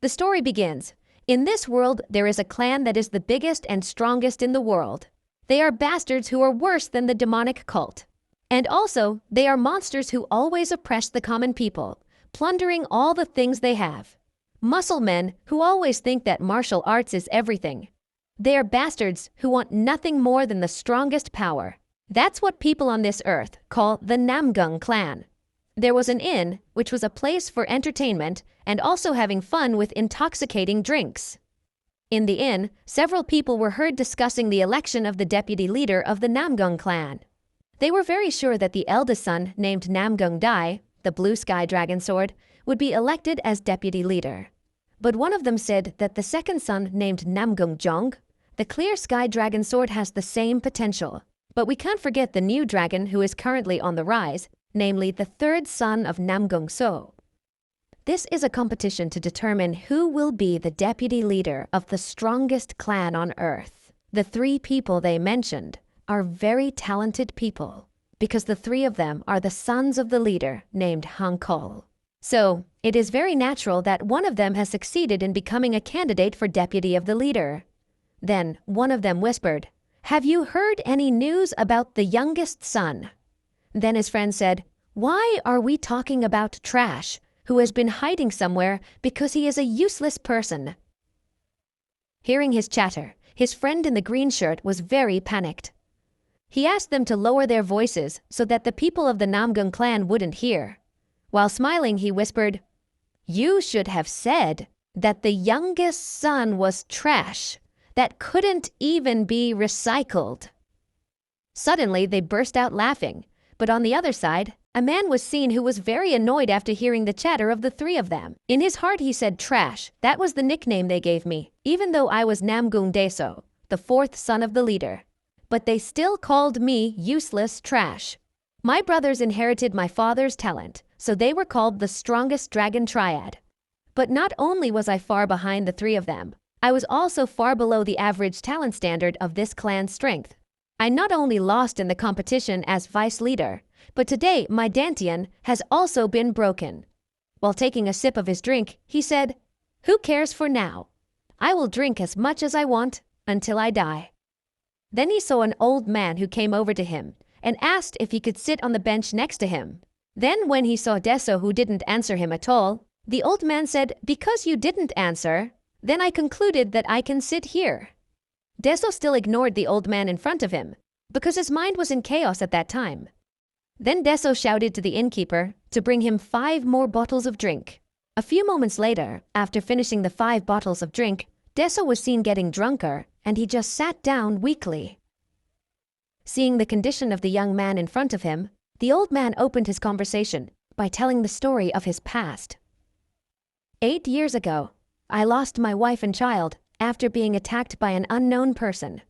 The story begins. In this world, there is a clan that is the biggest and strongest in the world. They are bastards who are worse than the demonic cult. And also, they are monsters who always oppress the common people, plundering all the things they have. Muscle men who always think that martial arts is everything. They are bastards who want nothing more than the strongest power. That's what people on this earth call the Namgung clan. There was an inn, which was a place for entertainment and also having fun with intoxicating drinks. In the inn, several people were heard discussing the election of the deputy leader of the Namgung clan. They were very sure that the eldest son, named Namgung Dai, the blue sky dragon sword, would be elected as deputy leader. But one of them said that the second son, named Namgung Jong, the clear sky dragon sword, has the same potential. But we can't forget the new dragon who is currently on the rise, namely the third son of Namgung So. This is a competition to determine who will be the deputy leader of the strongest clan on earth. The three people they mentioned are very talented people, because the three of them are the sons of the leader named Han Kol. So, it is very natural that one of them has succeeded in becoming a candidate for deputy of the leader. Then, one of them whispered, "Have you heard any news about the youngest son?" Then his friend said, "Why are we talking about trash, who has been hiding somewhere because he is a useless person?" Hearing his chatter, his friend in the green shirt was very panicked. He asked them to lower their voices so that the people of the Namgung clan wouldn't hear. While smiling, he whispered, "You should have said that the youngest son was trash that couldn't even be recycled." Suddenly, they burst out laughing, but on the other side, a man was seen who was very annoyed after hearing the chatter of the three of them. In his heart, he said, "Trash, that was the nickname they gave me, even though I was Namgung Deso, the fourth son of the leader. But they still called me useless trash. My brothers inherited my father's talent, so they were called the strongest dragon triad. But not only was I far behind the three of them, I was also far below the average talent standard of this clan's strength. I not only lost in the competition as vice leader, but today my dantian has also been broken." While taking a sip of his drink, he said, "Who cares for now? I will drink as much as I want until I die." Then he saw an old man who came over to him and asked if he could sit on the bench next to him. Then when he saw Deso, who didn't answer him at all, the old man said, "Because you didn't answer, then I concluded that I can sit here." Deso still ignored the old man in front of him, because his mind was in chaos at that time. Then Deso shouted to the innkeeper to bring him 5 more bottles of drink. A few moments later, after finishing the 5 bottles of drink, Deso was seen getting drunker, and he just sat down weakly. Seeing the condition of the young man in front of him, the old man opened his conversation by telling the story of his past. 8 years ago, I lost my wife and child after being attacked by an unknown person.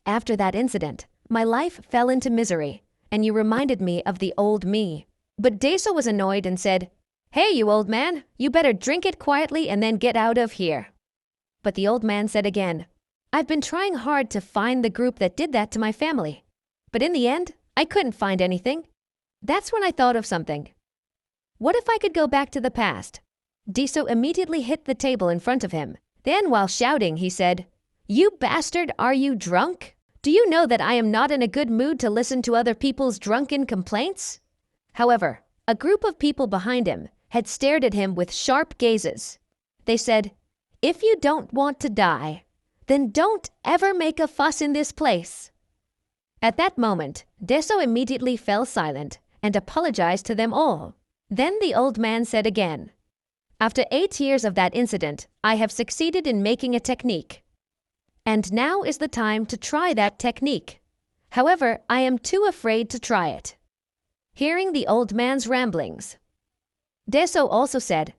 After that incident, my life fell into misery, and you reminded me of the old me." But Deso was annoyed and said, "Hey, you old man, you better drink it quietly and then get out of here." But the old man said again, "I've been trying hard to find the group that did that to my family, but in the end, I couldn't find anything. That's when I thought of something. What if I could go back to the past?" Deso immediately hit the table in front of him. Then, while shouting, he said, "You bastard, are you drunk? Do you know that I am not in a good mood to listen to other people's drunken complaints?" However, a group of people behind him had stared at him with sharp gazes. They said, "If you don't want to die, then don't ever make a fuss in this place." At that moment, Deso immediately fell silent and apologized to them all. Then the old man said again, "After 8 years of that incident, I have succeeded in making a technique. And now is the time to try that technique. However, I am too afraid to try it." Hearing the old man's ramblings, Deso also said,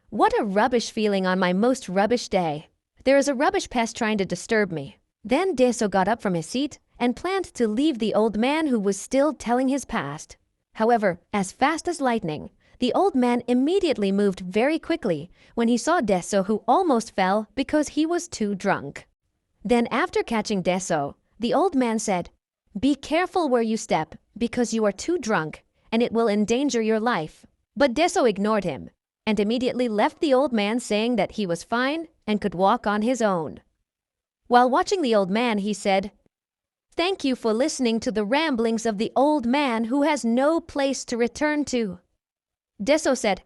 "What a rubbish feeling on my most rubbish day. There is a rubbish pest trying to disturb me." Then Deso got up from his seat and planned to leave the old man who was still telling his past. However, as fast as lightning, the old man immediately moved very quickly when he saw Deso, who almost fell because he was too drunk. Then after catching Deso, the old man said, "Be careful where you step because you are too drunk and it will endanger your life." But Deso ignored him. and immediately left the old man saying that he was fine and could walk on his own. While watching the old man, he said, "Thank you for listening to the ramblings of the old man who has no place to return to." Deso said,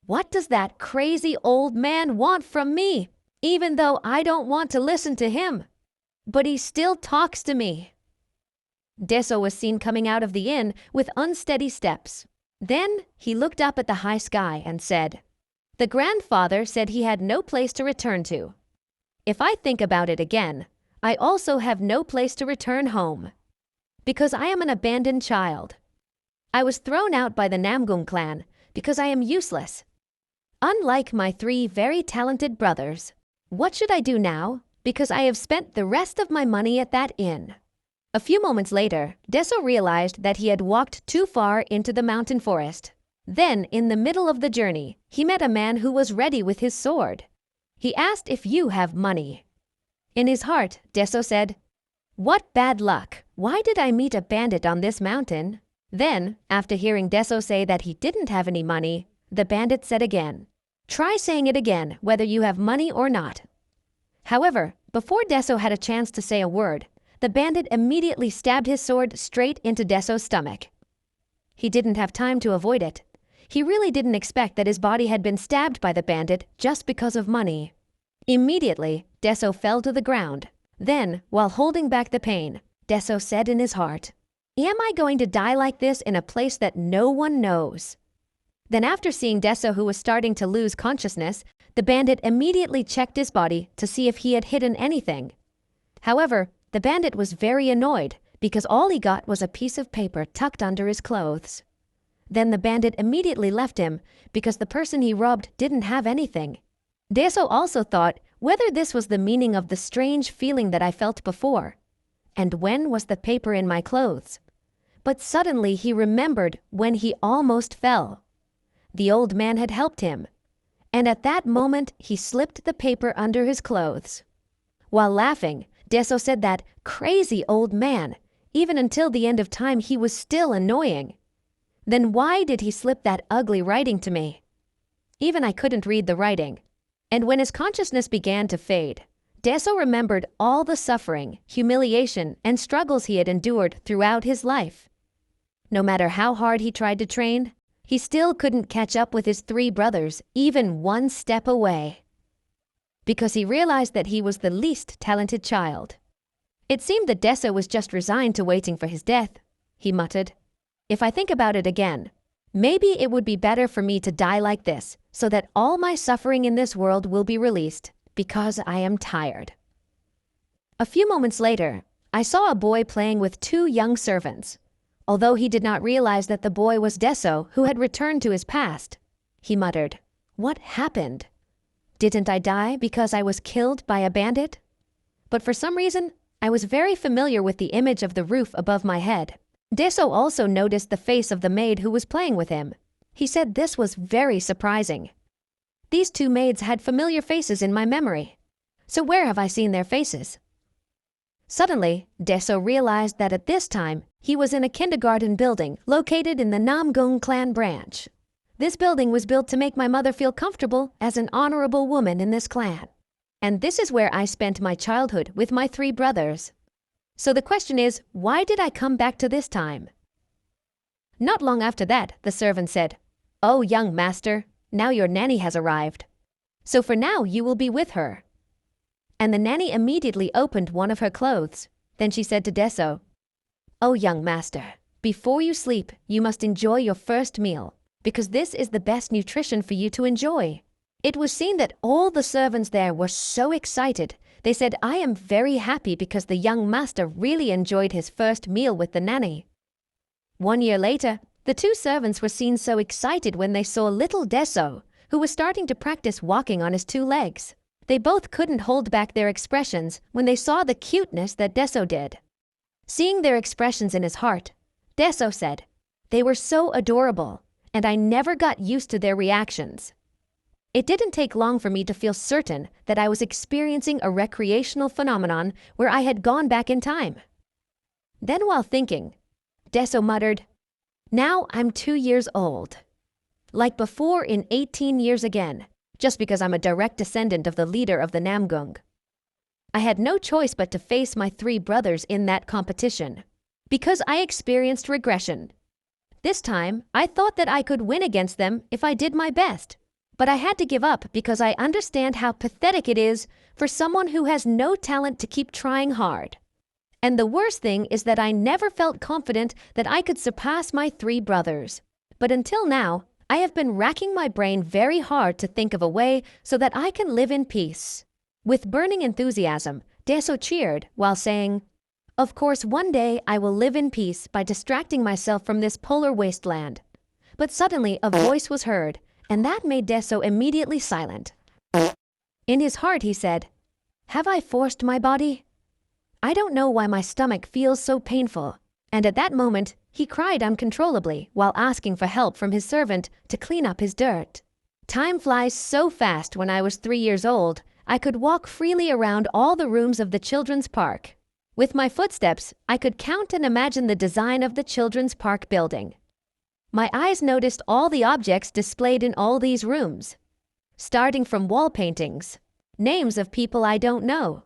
"What does that crazy old man want from me, even though I don't want to listen to him? But he still talks to me." Deso was seen coming out of the inn with unsteady steps. Then he looked up at the high sky and said, "The grandfather said he had no place to return to. If I think about it again, I also have no place to return home, because I am an abandoned child. I was thrown out by the Namgung clan because I am useless. Unlike my 3 very talented brothers, what should I do now? Because I have spent the rest of my money at that inn." A few moments later, Deso realized that he had walked too far into the mountain forest. Then, in the middle of the journey, he met a man who was ready with his sword. He asked if you have money. In his heart, Deso said, "What bad luck! Why did I meet a bandit on this mountain?" Then, after hearing Deso say that he didn't have any money, the bandit said again, "Try saying it again, whether you have money or not." However, before Deso had a chance to say a word, the bandit immediately stabbed his sword straight into Deso's stomach. He didn't have time to avoid it. He really didn't expect that his body had been stabbed by the bandit just because of money. Immediately, Deso fell to the ground. Then, while holding back the pain, Deso said in his heart, "Am I going to die like this in a place that no one knows?" Then after seeing Deso, who was starting to lose consciousness, the bandit immediately checked his body to see if he had hidden anything. However, the bandit was very annoyed because all he got was a piece of paper tucked under his clothes. Then the bandit immediately left him because the person he robbed didn't have anything. Deso also thought whether this was the meaning of the strange feeling that I felt before, and when was the paper in my clothes. But suddenly he remembered when he almost fell. The old man had helped him, and at that moment he slipped the paper under his clothes. While laughing, Deso said that crazy old man, even until the end of time he was still annoying. Then why did he slip that ugly writing to me? Even I couldn't read the writing. And when his consciousness began to fade, Deso remembered all the suffering, humiliation, and struggles he had endured throughout his life. No matter how hard he tried to train, he still couldn't catch up with his 3 brothers even 1 step away. Because he realized that he was the least talented child. It seemed that Deso was just resigned to waiting for his death. He muttered, "If I think about it again, maybe it would be better for me to die like this, so that all my suffering in this world will be released, because I am tired." A few moments later, I saw a boy playing with 2 young servants. Although he did not realize that the boy was Deso, who had returned to his past. He muttered, "What happened? Didn't I die because I was killed by a bandit?" But for some reason, I was very familiar with the image of the roof above my head. Deso also noticed the face of the maid who was playing with him. He said this was very surprising. These 2 maids had familiar faces in my memory. So where have I seen their faces? Suddenly, Deso realized that at this time, he was in a kindergarten building located in the Namgung clan branch. This building was built to make my mother feel comfortable as an honorable woman in this clan. And this is where I spent my childhood with my 3 brothers. So the question is, why did I come back to this time? Not long after that, the servant said, "Oh, young master, now your nanny has arrived. So for now you will be with her." And the nanny immediately opened one of her clothes. Then she said to Deso, "Oh, young master, before you sleep, you must enjoy your first meal, because this is the best nutrition for you to enjoy." It was seen that all the servants there were so excited. They said, "I am very happy because the young master really enjoyed his first meal with the nanny." 1 year later, the 2 servants were seen so excited when they saw little Deso, who was starting to practice walking on his 2 legs. They both couldn't hold back their expressions when they saw the cuteness that Deso did. Seeing their expressions in his heart, Deso said, "They were so adorable, and I never got used to their reactions." It didn't take long for me to feel certain that I was experiencing a recreational phenomenon where I had gone back in time. Then while thinking, Deso muttered, "Now I'm 2 years old. like before in 18 years again, just because I'm a direct descendant of the leader of the Namgung. I had no choice but to face my 3 brothers in that competition, because I experienced regression. This time, I thought that I could win against them if I did my best, but I had to give up because I understand how pathetic it is for someone who has no talent to keep trying hard. And the worst thing is that I never felt confident that I could surpass my 3 brothers. But until now, I have been racking my brain very hard to think of a way so that I can live in peace. With burning enthusiasm, Daeso cheered while saying, "Of course, one day I will live in peace by distracting myself from this polar wasteland." But suddenly a voice was heard, and that made Daeso immediately silent. In his heart he said, "Have I forced my body? I don't know why my stomach feels so painful." And at that moment, he cried uncontrollably while asking for help from his servant to clean up his dirt. Time flies so fast. When I was 3 years old, I could walk freely around all the rooms of the children's park. With my footsteps, I could count and imagine the design of the children's park building. My eyes noticed all the objects displayed in all these rooms, starting from wall paintings, names of people I don't know.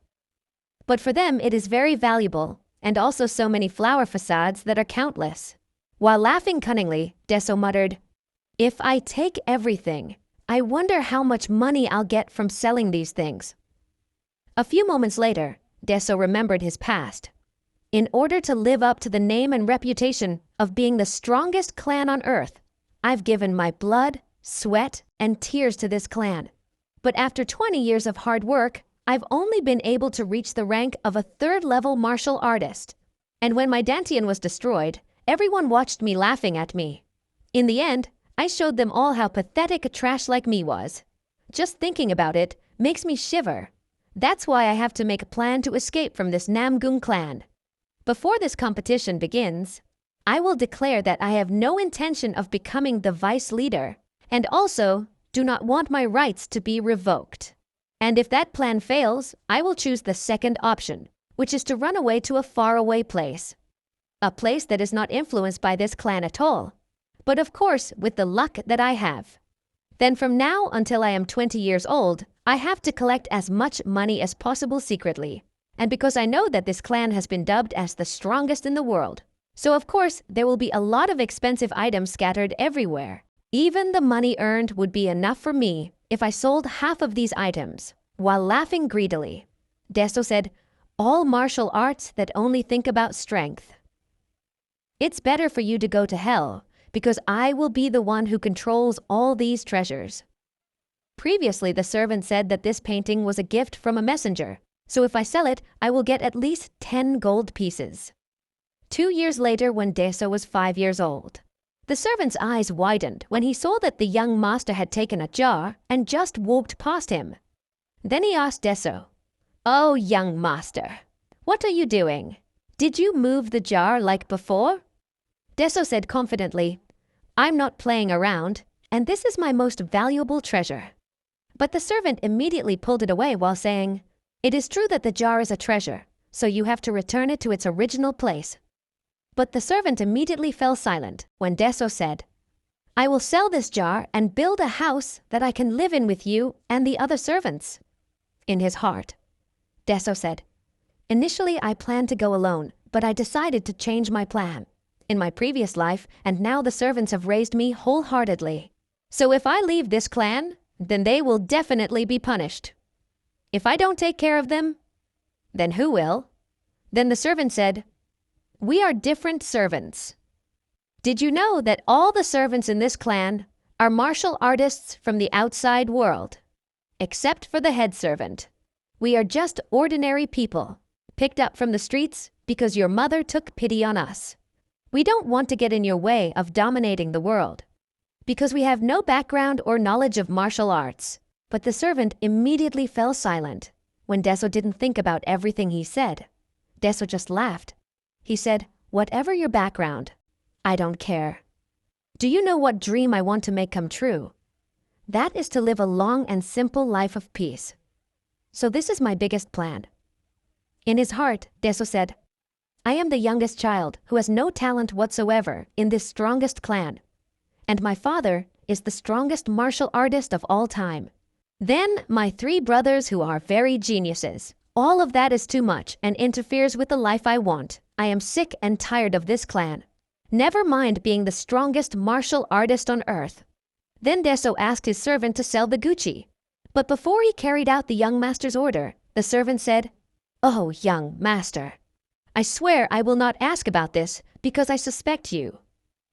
But for them it is very valuable, and also so many flower facades that are countless. While laughing cunningly, Daeso muttered, "If I take everything, I wonder how much money I'll get from selling these things." A few moments later, Daeso remembered his past. In order to live up to the name and reputation of being the strongest clan on earth, I've given my blood, sweat, and tears to this clan. But after 20 years of hard work, I've only been able to reach the rank of a 3rd-level martial artist. And when my dantian was destroyed, everyone watched me laughing at me. In the end, I showed them all how pathetic a trash like me was. Just thinking about it makes me shiver. That's why I have to make a plan to escape from this Namgung clan. Before this competition begins, I will declare that I have no intention of becoming the vice leader, and also do not want my rights to be revoked. And if that plan fails, I will choose the second option, which is to run away to a faraway place. A place that is not influenced by this clan at all. But of course, with the luck that I have. Then from now until I am 20 years old, I have to collect as much money as possible secretly. And because I know that this clan has been dubbed as the strongest in the world. So of course, there will be a lot of expensive items scattered everywhere. Even the money earned would be enough for me if I sold half of these items. While laughing greedily, Daeso said, "All martial arts that only think about strength. It's better for you to go to hell, because I will be the one who controls all these treasures." Previously, the servant said that this painting was a gift from a messenger, so if I sell it, I will get at least 10 gold pieces. 2 years later, when Daeso was 5 years old, the servant's eyes widened when he saw that the young master had taken a jar and just walked past him. Then he asked Daeso, "Oh, young master, what are you doing? Did you move the jar like before?" Daeso said confidently, "I'm not playing around, and this is my most valuable treasure." But the servant immediately pulled it away while saying, "It is true that the jar is a treasure, so you have to return it to its original place." But the servant immediately fell silent when Daeso said, "I will sell this jar and build a house that I can live in with you and the other servants." In his heart, Daeso said, "Initially I planned to go alone, but I decided to change my plan. In my previous life, and now the servants have raised me wholeheartedly. So if I leave this clan, then they will definitely be punished. If I don't take care of them, then who will?" Then the servant said, "We are different servants. Did you know that all the servants in this clan are martial artists from the outside world? Except for the head servant. We are just ordinary people, picked up from the streets because your mother took pity on us. We don't want to get in your way of dominating the world, because we have no background or knowledge of martial arts." But the servant immediately fell silent when Daeso didn't think about everything he said. Daeso just laughed. He said, "Whatever your background, I don't care. Do you know what dream I want to make come true? That is to live a long and simple life of peace. So this is my biggest plan." In his heart, Daeso said, "I am the youngest child who has no talent whatsoever in this strongest clan. And my father is the strongest martial artist of all time. Then my 3 brothers who are very geniuses. All of that is too much and interferes with the life I want. I am sick and tired of this clan. Never mind being the strongest martial artist on earth. Then Deso asked his servant to sell the Gucci. But before he carried out the young master's order, the servant said, "Oh, young master, I swear I will not ask about this because I suspect you.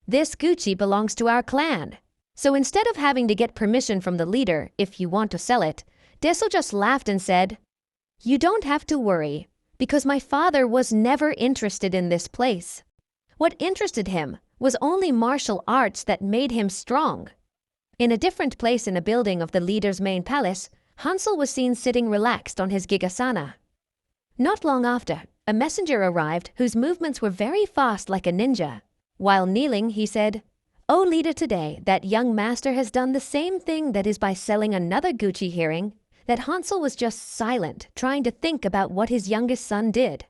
This Gucci belongs to our clan. So instead of having to get permission from the leader if you want to sell it, Deso just laughed and said, "You don't have to worry, because my father was never interested in this place. What interested him was only martial arts that made him strong." In a different place in a building of the leader's main palace, Hansel was seen sitting relaxed on his gigasana. Not long after, a messenger arrived whose movements were very fast like a ninja. While kneeling, he said, "O leader, today that young master has done the same thing, that is by selling another Gucci." Hearing that, Hansel was just silent, trying to think about what his youngest son did.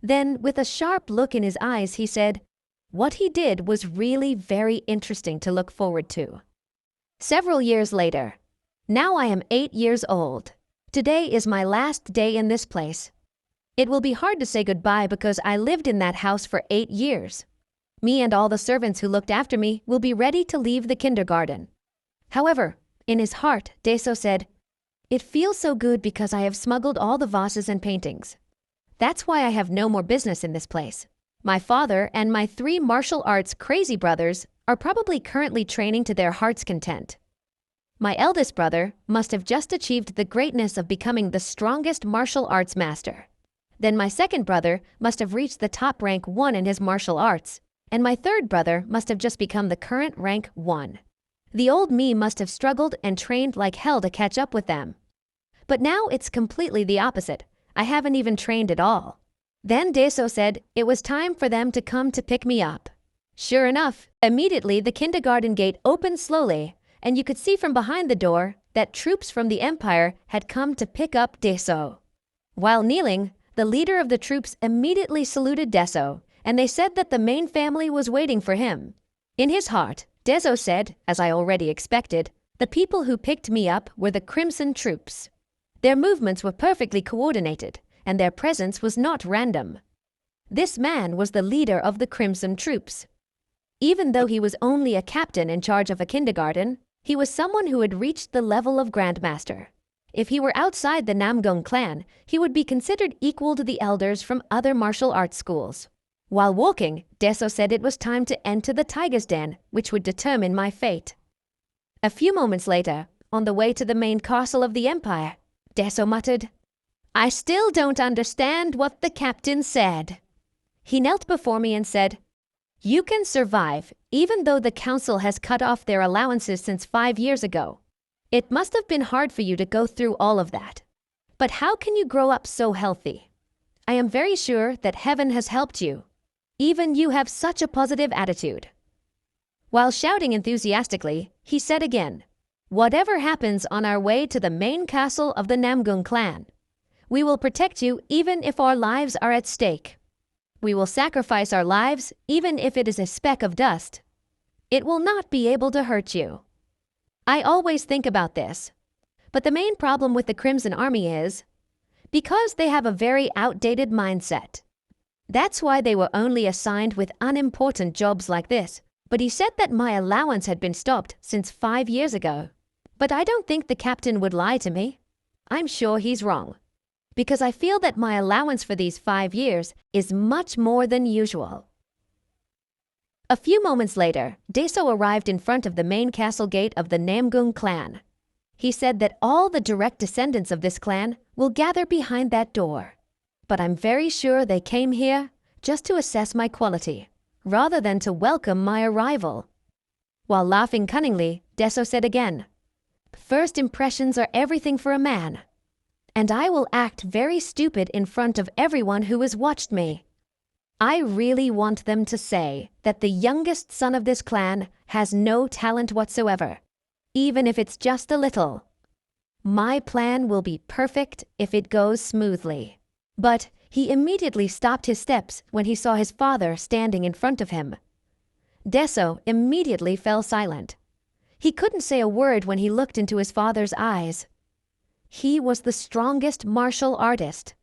Then, with a sharp look in his eyes, he said, "What he did was really very interesting to look forward to." Several years later. Now I am 8 years old. Today is my last day in this place. It will be hard to say goodbye because I lived in that house for 8 years. Me and all the servants who looked after me will be ready to leave the kindergarten. However, in his heart, Deso said, "It feels so good because I have smuggled all the vases and paintings. That's why I have no more business in this place. My father and my 3 martial arts crazy brothers are probably currently training to their heart's content. My eldest brother must have just achieved the greatness of becoming the strongest martial arts master. Then my second brother must have reached the top rank 1 in his martial arts. And my third brother must have just become the current rank 1. The old me must have struggled and trained like hell to catch up with them. But now it's completely the opposite. I haven't even trained at all." Then Deso said it was time for them to come to pick me up. Sure enough, immediately the kindergarten gate opened slowly, and you could see from behind the door that troops from the empire had come to pick up Deso. While kneeling, the leader of the troops immediately saluted Deso, and they said that the main family was waiting for him. In his heart, Deso said, as I already expected, the people who picked me up were the Crimson Troops. Their movements were perfectly coordinated, and their presence was not random. This man was the leader of the Crimson Troops. Even though he was only a captain in charge of a kindergarten, he was someone who had reached the level of Grandmaster. If he were outside the Namgung clan, he would be considered equal to the elders from other martial arts schools. While walking, Deso said it was time to enter the tiger's den, which would determine my fate. A few moments later, on the way to the main castle of the empire, Deso muttered, "I still don't understand what the captain said." He knelt before me and said, "You can survive, even though the council has cut off their allowances since 5 years ago. It must have been hard for you to go through all of that. But how can you grow up so healthy? I am very sure that heaven has helped you. Even you have such a positive attitude." While shouting enthusiastically, he said again, "Whatever happens on our way to the main castle of the Namgung clan, we will protect you even if our lives are at stake. We will sacrifice our lives even if it is a speck of dust. It will not be able to hurt you." I always think about this. But the main problem with the Crimson Army is because they have a very outdated mindset. That's why they were only assigned with unimportant jobs like this. But he said that my allowance had been stopped since 5 years ago. But I don't think the captain would lie to me. I'm sure he's wrong. Because I feel that my allowance for these 5 years is much more than usual. A few moments later, Deso arrived in front of the main castle gate of the Namgung clan. He said that all the direct descendants of this clan will gather behind that door. But I'm very sure they came here just to assess my quality, rather than to welcome my arrival. While laughing cunningly, Deso said again, "First impressions are everything for a man. And I will act very stupid in front of everyone who has watched me. I really want them to say that the youngest son of this clan has no talent whatsoever, even if it's just a little. My plan will be perfect if it goes smoothly." But he immediately stopped his steps when he saw his father standing in front of him. Deso immediately fell silent. He couldn't say a word when he looked into his father's eyes. He was the strongest martial artist.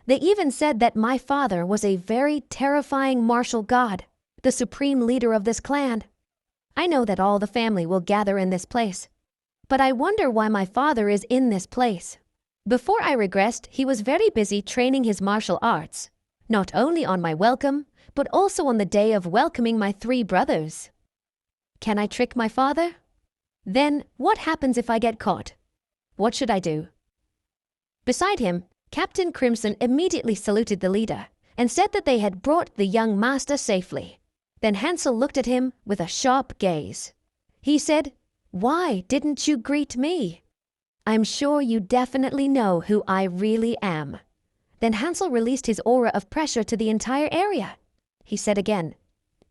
They even said that my father was a very terrifying martial god, the supreme leader of this clan. I know that all the family will gather in this place, but I wonder why my father is in this place. Before I regressed, he was very busy training his martial arts, not only on my welcome, but also on the day of welcoming my 3 brothers. Can I trick my father? Then, what happens if I get caught? What should I do? Beside him, Captain Crimson immediately saluted the leader and said that they had brought the young master safely. Then Hansel looked at him with a sharp gaze. He said, "Why didn't you greet me? I'm sure you definitely know who I really am." Then Hansel released his aura of pressure to the entire area. He said again,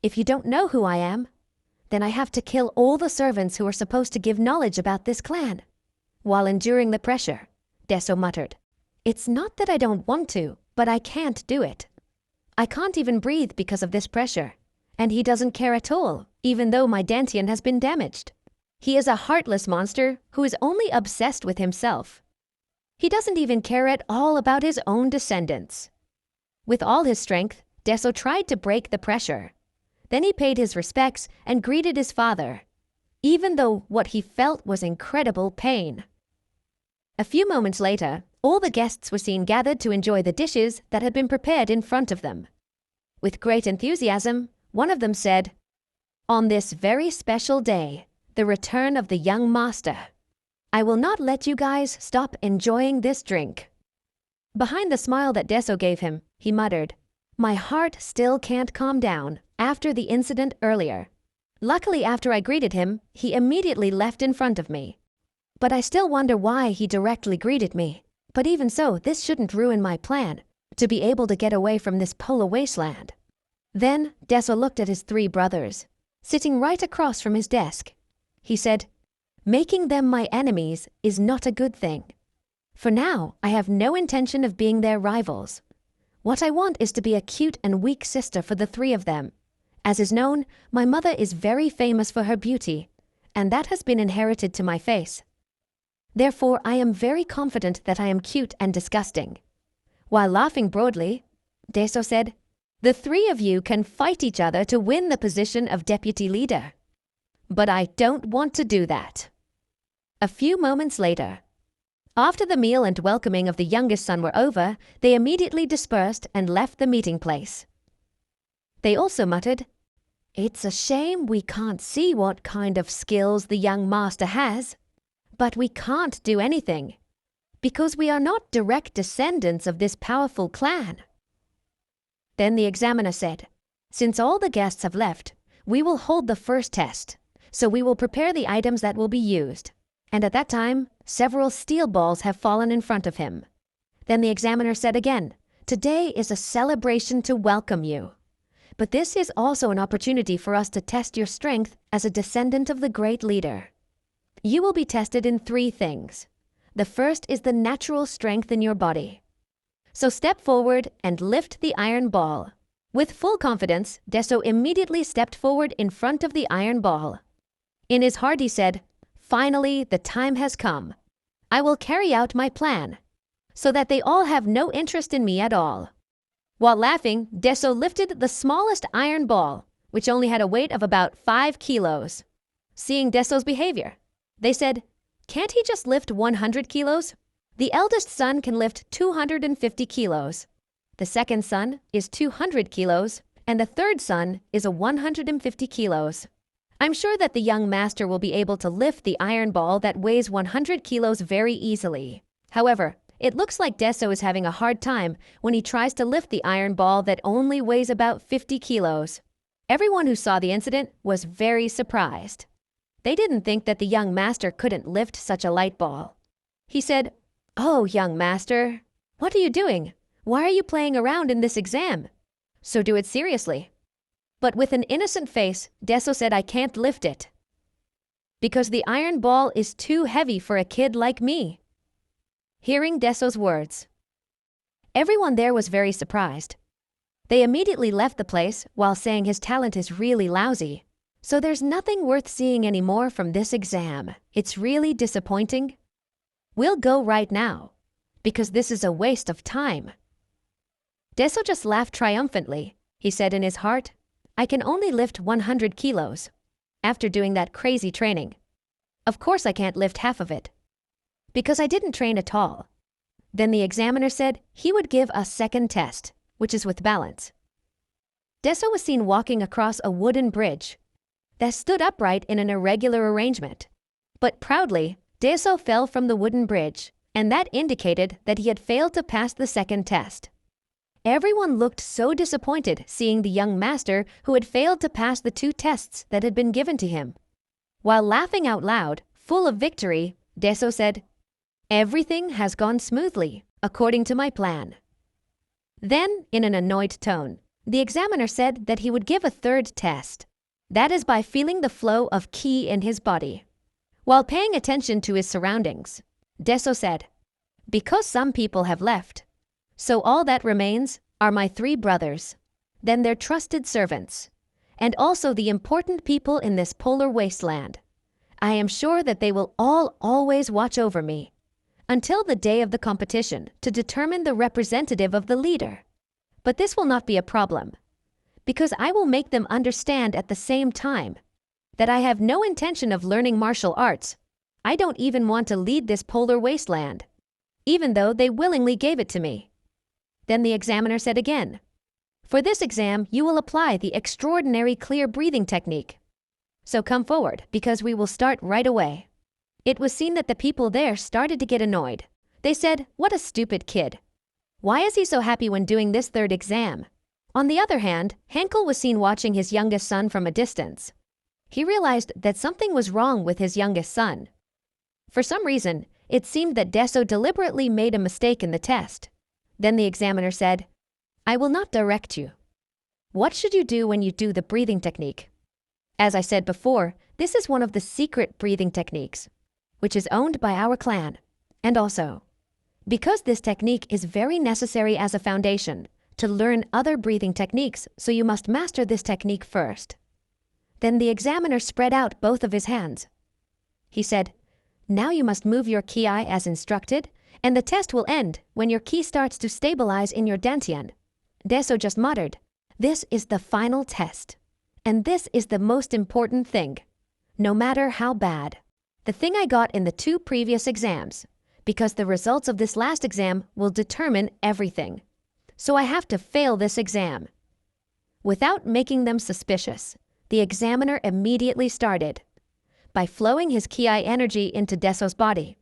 "If you don't know who I am, then I have to kill all the servants who are supposed to give knowledge about this clan." While enduring the pressure, Deso muttered, "It's not that I don't want to, but I can't do it. I can't even breathe because of this pressure. And he doesn't care at all, even though my dantian has been damaged. He is a heartless monster who is only obsessed with himself. He doesn't even care at all about his own descendants." With all his strength, Deso tried to break the pressure. Then he paid his respects and greeted his father, even though what he felt was incredible pain. A few moments later, all the guests were seen gathered to enjoy the dishes that had been prepared in front of them. With great enthusiasm, one of them said, "On this very special day, the return of the young master, I will not let you guys stop enjoying this drink." Behind the smile that Deso gave him, he muttered, "My heart still can't calm down after the incident earlier. Luckily, after I greeted him, he immediately left in front of me. But I still wonder why he directly greeted me. But even so, this shouldn't ruin my plan to be able to get away from this polar wasteland." Then Deso looked at his 3 brothers, sitting right across from his desk. He said, "Making them my enemies is not a good thing. For now, I have no intention of being their rivals. What I want is to be a cute and weak sister for the 3 of them. As is known, my mother is very famous for her beauty, and that has been inherited to my face. Therefore, I am very confident that I am cute and disgusting." While laughing broadly, Deso said, "The 3 of you can fight each other to win the position of deputy leader. But I don't want to do that." A few moments later, after the meal and welcoming of the youngest son were over, they immediately dispersed and left the meeting place. They also muttered, "It's a shame we can't see what kind of skills the young master has, but we can't do anything, because we are not direct descendants of this powerful clan." Then the examiner said, "Since all the guests have left, we will hold the first test, so we will prepare the items that will be used." And at that time, several steel balls have fallen in front of him. Then the examiner said again, "Today is a celebration to welcome you. But this is also an opportunity for us to test your strength as a descendant of the great leader. You will be tested in 3 things. The first is the natural strength in your body. So step forward and lift the iron ball." With full confidence, Deso immediately stepped forward in front of the iron ball. In his heart he said, "Finally, the time has come. I will carry out my plan, so that they all have no interest in me at all." While laughing, Deso lifted the smallest iron ball, which only had a weight of about 5 kilos. Seeing Deso's behavior, they said, "Can't he just lift 100 kilos? The eldest son can lift 250 kilos. The second son is 200 kilos, and the third son is 150 kilos. I'm sure that the young master will be able to lift the iron ball that weighs 100 kilos very easily. However, it looks like Deso is having a hard time when he tries to lift the iron ball that only weighs about 50 kilos. Everyone who saw the incident was very surprised. They didn't think that the young master couldn't lift such a light ball. He said, "Oh, young master, what are you doing? Why are you playing around in this exam? So do it seriously." But with an innocent face, Deso said, "I can't lift it, because the iron ball is too heavy for a kid like me." Hearing Deso's words, everyone there was very surprised. They immediately left the place while saying his talent is really lousy. So there's nothing worth seeing anymore from this exam. It's really disappointing. We'll go right now, because this is a waste of time. Deso just laughed triumphantly. He said in his heart, I can only lift 100 kilos. After doing that crazy training. Of course I can't lift half of it. Because I didn't train at all. Then the examiner said he would give a second test, which is with balance. Deso was seen walking across a wooden bridge that stood upright in an irregular arrangement. But proudly, Deso fell from the wooden bridge, and that indicated that he had failed to pass the second test. Everyone looked so disappointed seeing the young master who had failed to pass the 2 tests that had been given to him. While laughing out loud, full of victory, Deso said, Everything has gone smoothly, according to my plan. Then, in an annoyed tone, the examiner said that he would give a 3rd test. That is by feeling the flow of ki in his body. While paying attention to his surroundings, Deso said, Because some people have left, so all that remains are my 3 brothers, then their trusted servants, and also the important people in this polar wasteland. I am sure that they will all always watch over me until the day of the competition to determine the representative of the leader. But this will not be a problem, because I will make them understand at the same time that I have no intention of learning martial arts. I don't even want to lead this polar wasteland, even though they willingly gave it to me. Then the examiner said again, For this exam, you will apply the extraordinary clear breathing technique. So come forward, because we will start right away. It was seen that the people there started to get annoyed. They said, What a stupid kid. Why is he so happy when doing this 3rd exam? On the other hand, Henkel was seen watching his youngest son from a distance. He realized that something was wrong with his youngest son. For some reason, it seemed that Deso deliberately made a mistake in the test. Then the examiner said, I will not direct you. What should you do when you do the breathing technique? As I said before, this is one of the secret breathing techniques, which is owned by our clan. And also, because this technique is very necessary as a foundation to learn other breathing techniques, so you must master this technique first. Then the examiner spread out both of his hands. He said, Now you must move your ki as instructed, and the test will end when your ki starts to stabilize in your dantian. Deso just muttered, This is the final test. And this is the most important thing. No matter how bad. The thing I got in the 2 previous exams, because the results of this last exam will determine everything. So I have to fail this exam. Without making them suspicious, the examiner immediately started by flowing his ki energy into Deso's body.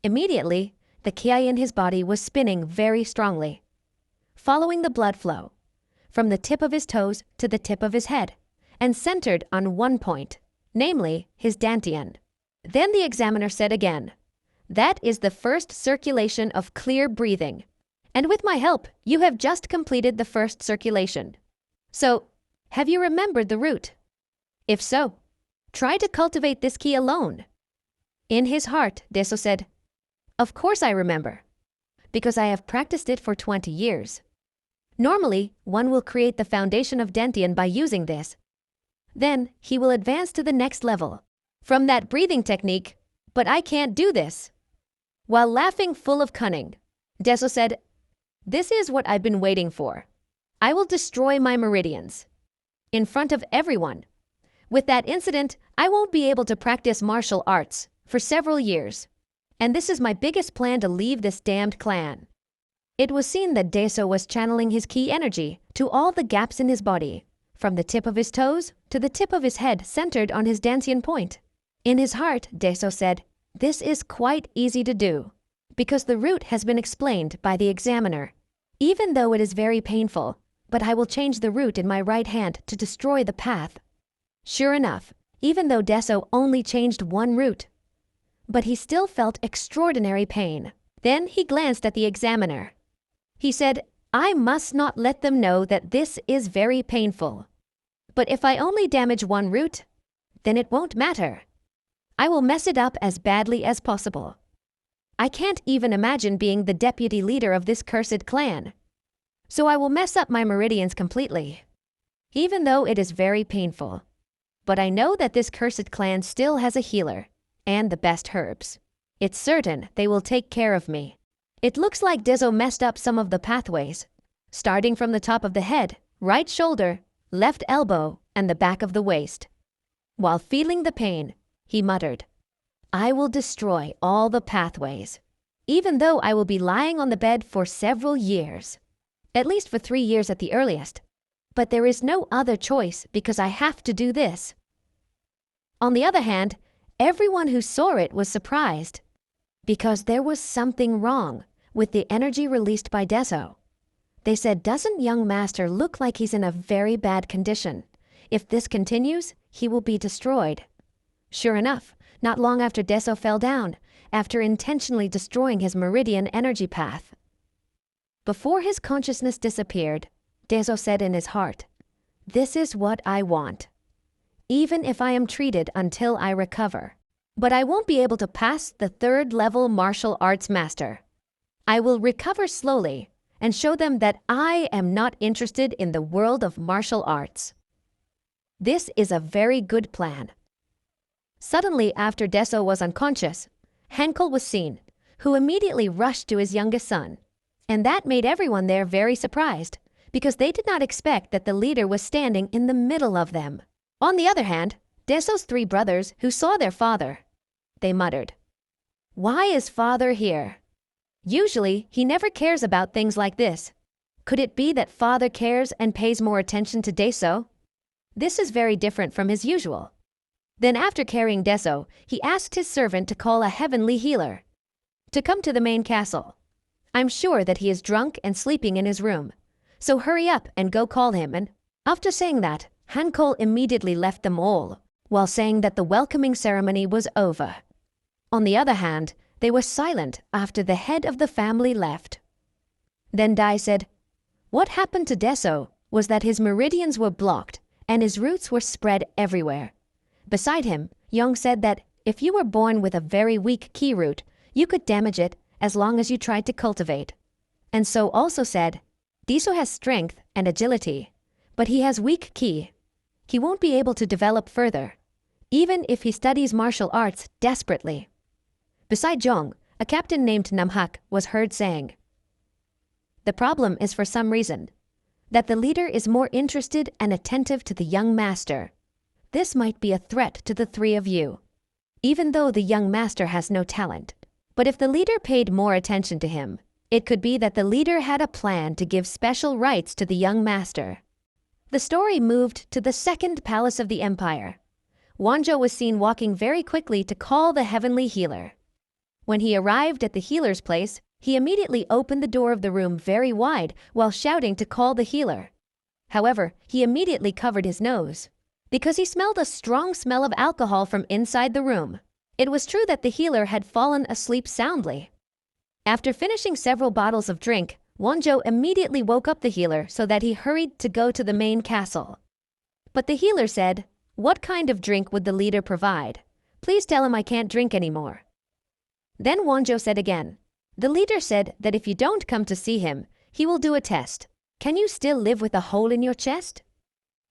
Immediately, the ki in his body was spinning very strongly, following the blood flow from the tip of his toes to the tip of his head, and centered on one point, namely his dantian. Then the examiner said again, That is the first circulation of clear breathing, and with my help, you have just completed the first circulation. So, have you remembered the route? If so, try to cultivate this ki alone. In his heart, Deso said, Of course I remember, because I have practiced it for 20 years. Normally, one will create the foundation of dantian by using this. Then, he will advance to the next level from that breathing technique, but I can't do this. While laughing full of cunning, Deso said, This is what I've been waiting for. I will destroy my meridians in front of everyone. With that incident, I won't be able to practice martial arts for several years. And this is my biggest plan to leave this damned clan. It was seen that Deso was channeling his ki energy to all the gaps in his body, from the tip of his toes to the tip of his head centered on his dantian point. In his heart, Deso said, This is quite easy to do, because the route has been explained by the examiner. Even though it is very painful, but I will change the route in my right hand to destroy the path. Sure enough, even though Deso only changed one route, but he still felt extraordinary pain. Then he glanced at the examiner. He said, I must not let them know that this is very painful. But if I only damage one route, then it won't matter. I will mess it up as badly as possible. I can't even imagine being the deputy leader of this cursed clan. So I will mess up my meridians completely, even though it is very painful. but I know that this cursed clan still has a healer and the best herbs. It's certain they will take care of me. It looks like Deso messed up some of the pathways, starting from the top of the head, right shoulder, left elbow, and the back of the waist. While feeling the pain, he muttered, "I will destroy all the pathways, even though I will be lying on the bed for several years. At least for 3 years at the earliest. But there is no other choice because I have to do this." On the other hand, everyone who saw it was surprised, because there was something wrong with the energy released by Deso. They said, "Doesn't young master look like he's in a very bad condition? If this continues, he will be destroyed." Sure enough, not long after Deso fell down, after intentionally destroying his meridian energy path. Before his consciousness disappeared, Deso said in his heart, "This is what I want. Even if I am treated until I recover. But I won't be able to pass the 3rd level martial arts master. I will recover slowly and show them that I am not interested in the world of martial arts." This is a very good plan. Suddenly, after Deso was unconscious, Henkel was seen, who immediately rushed to his youngest son. And that made everyone there very surprised, because they did not expect that the leader was standing in the middle of them. On the other hand, Deso's 3 brothers who saw their father, they muttered, "Why is father here? Usually, he never cares about things like this. Could it be that father cares and pays more attention to Deso? This is very different from his usual." Then after carrying Deso, he asked his servant to call a heavenly healer to come to the main castle. "I'm sure that he is drunk and sleeping in his room. So hurry up and go call him." And after saying that, Henkel immediately left them all, while saying that the welcoming ceremony was over. On the other hand, they were silent after the head of the family left. Then Dai said, "What happened to Deso was that his meridians were blocked and his roots were spread everywhere. Beside him, Yong said that if you were born with a very weak key root, you could damage it as long as you tried to cultivate. And so also said, Deso has strength and agility, but he has weak ki. He won't be able to develop further, even if he studies martial arts desperately." Beside Jong, a captain named Namhak was heard saying, "The problem is for some reason that the leader is more interested and attentive to the young master. This might be a threat to the 3 of you, even though the young master has no talent. But if the leader paid more attention to him, it could be that the leader had a plan to give special rights to the young master." The story moved to the 2nd palace of the empire. Wanzhou was seen walking very quickly to call the heavenly healer. When he arrived at the healer's place, he immediately opened the door of the room very wide while shouting to call the healer. However, he immediately covered his nose, because he smelled a strong smell of alcohol from inside the room. It was true that the healer had fallen asleep soundly. After finishing several bottles of drink, Wanzhou immediately woke up the healer so that he hurried to go to the main castle. But the healer said, "What kind of drink would the leader provide? Please tell him I can't drink anymore." Then Wanzhou said again, "The leader said that if you don't come to see him, he will do a test. Can you still live with a hole in your chest?"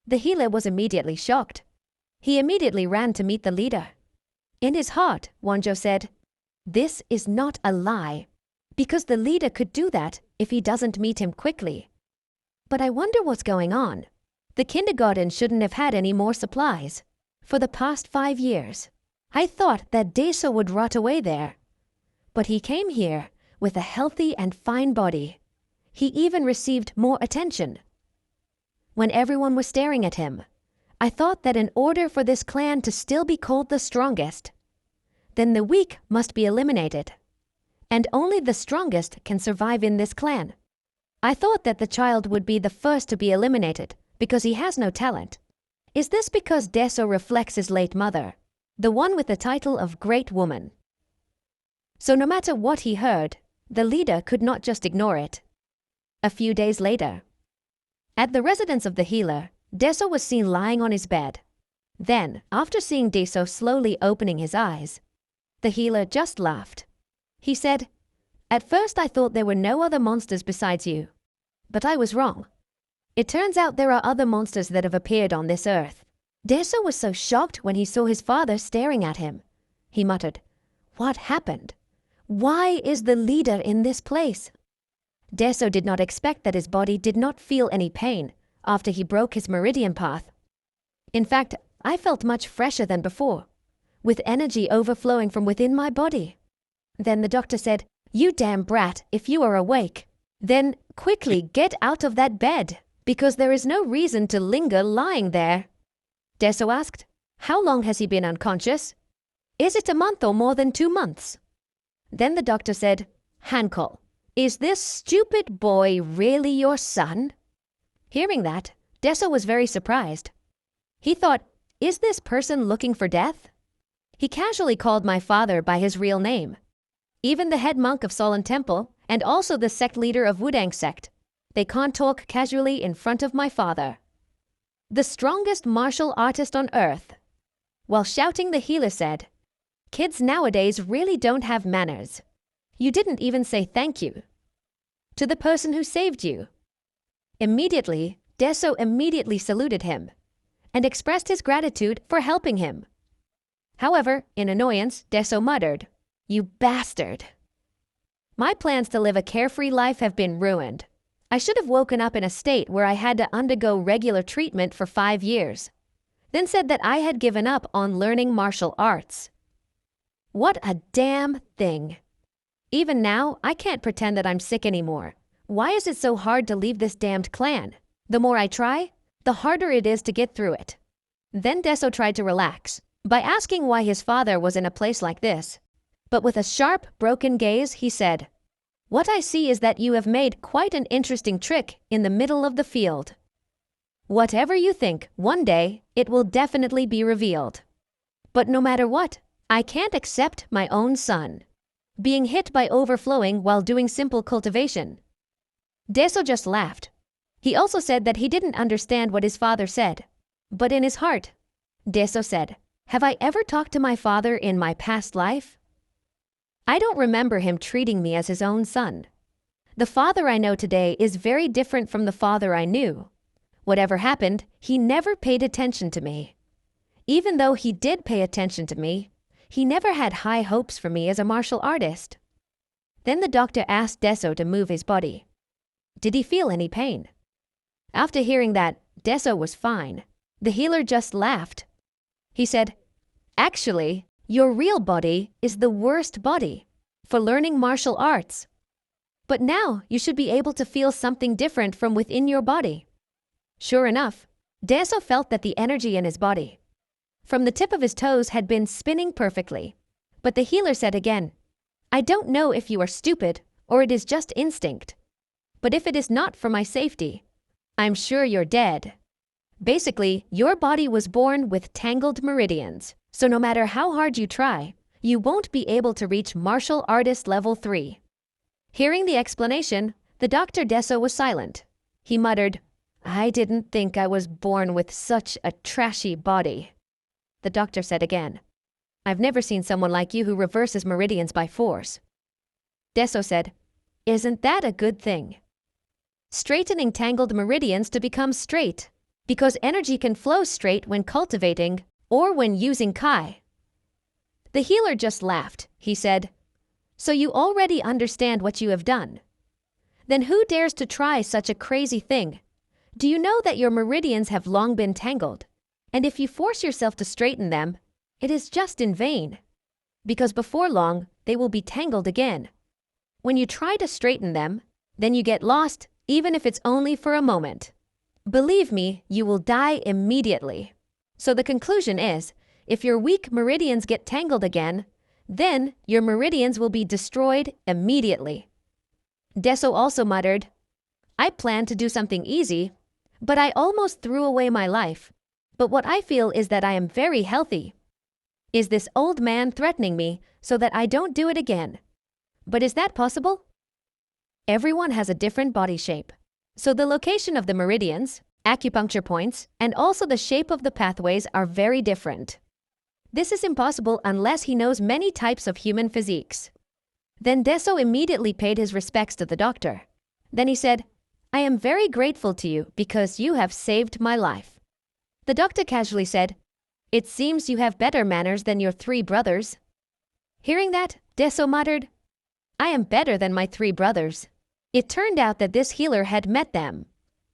The healer was immediately shocked. He immediately ran to meet the leader. In his heart, Wanzhou said, "This is not a lie, because the leader could do that if he doesn't meet him quickly. But I wonder what's going on. The kindergarten shouldn't have had any more supplies. For the past 5 years, I thought that Deso would rot away there. But he came here with a healthy and fine body. He even received more attention. When everyone was staring at him, I thought that in order for this clan to still be called the strongest, then the weak must be eliminated, and only the strongest can survive in this clan. I thought that the child would be the first to be eliminated because he has no talent. Is this because Deso reflects his late mother, the one with the title of Great Woman?" So no matter what he heard, the leader could not just ignore it. A few days later, at the residence of the healer, Deso was seen lying on his bed. Then, after seeing Deso slowly opening his eyes, the healer just laughed. He said, "At first I thought there were no other monsters besides you. But I was wrong. It turns out there are other monsters that have appeared on this earth. Deso was so shocked when he saw his father staring at him. He muttered, "What happened? Why is the leader in this place?" Deso did not expect that his body did not feel any pain after he broke his meridian path. In fact, I felt much fresher than before, with energy overflowing from within my body. Then the doctor said, "You damn brat, if you are awake, then quickly get out of that bed, because there is no reason to linger lying there." Deso asked, "How long has he been unconscious? Is it a month or more than 2 months?" Then the doctor said, "Hankol, is this stupid boy really your son?" Hearing that, Deso was very surprised. He thought, is this person looking for death? He casually called my father by his real name. Even the head monk of Solan Temple and also the sect leader of Wudang sect, they can't talk casually in front of my father. The strongest martial artist on earth. While shouting, the healer said, "Kids nowadays really don't have manners. You didn't even say thank you to the person who saved you." Immediately, Deso immediately saluted him and expressed his gratitude for helping him. However, in annoyance, Deso muttered, "You bastard. My plans to live a carefree life have been ruined. I should have woken up in a state where I had to undergo regular treatment for 5 years, then said that I had given up on learning martial arts. What a damn thing. Even now, I can't pretend that I'm sick anymore. Why is it so hard to leave this damned clan? The more I try, the harder it is to get through it." Then Deso tried to relax by asking why his father was in a place like this. But with a sharp, broken gaze, he said, "What I see is that you have made quite an interesting trick in the middle of the field. Whatever you think, one day, it will definitely be revealed. But no matter what, I can't accept my own son being hit by overflowing while doing simple cultivation." Deso just laughed. He also said that he didn't understand what his father said. But in his heart, Deso said, "Have I ever talked to my father in my past life? I don't remember him treating me as his own son. The father I know today is very different from the father I knew. Whatever happened, he never paid attention to me. Even though he did pay attention to me, he never had high hopes for me as a martial artist." Then the doctor asked Deso to move his body. Did he feel any pain? After hearing that, Deso was fine. The healer just laughed. He said, "Actually, your real body is the worst body for learning martial arts. But now you should be able to feel something different from within your body." Sure enough, Deso felt that the energy in his body, from the tip of his toes, had been spinning perfectly. But the healer said again, "I don't know if you are stupid or it is just instinct. But if it is not for my safety, I'm sure you're dead. Basically, your body was born with tangled meridians, so no matter how hard you try, you won't be able to reach martial artist level 3. Hearing the explanation, the Dr. Deso was silent. He muttered, "I didn't think I was born with such a trashy body." The doctor said again, "I've never seen someone like you who reverses meridians by force." Deso said, "Isn't that a good thing? Straightening tangled meridians to become straight, because energy can flow straight when cultivating or when using Kai." The healer just laughed. He said, "So you already understand what you have done? Then who dares to try such a crazy thing? Do you know that your meridians have long been tangled? And if you force yourself to straighten them, it is just in vain, because before long, they will be tangled again. When you try to straighten them, then you get lost, even if it's only for a moment. Believe me, you will die immediately. So the conclusion is, if your weak meridians get tangled again, then your meridians will be destroyed immediately." Deso also muttered, "I planned to do something easy, but I almost threw away my life. But what I feel is that I am very healthy. Is this old man threatening me so that I don't do it again? But is that possible?" Everyone has a different body shape, so the location of the meridians, acupuncture points, and also the shape of the pathways are very different. This is impossible unless he knows many types of human physiques. Then Deso immediately paid his respects to the doctor. Then he said, "I am very grateful to you because you have saved my life. The doctor casually said, "It seems you have better manners than your 3 brothers." Hearing that, Deso muttered, "I am better than my 3 brothers." It turned out that this healer had met them.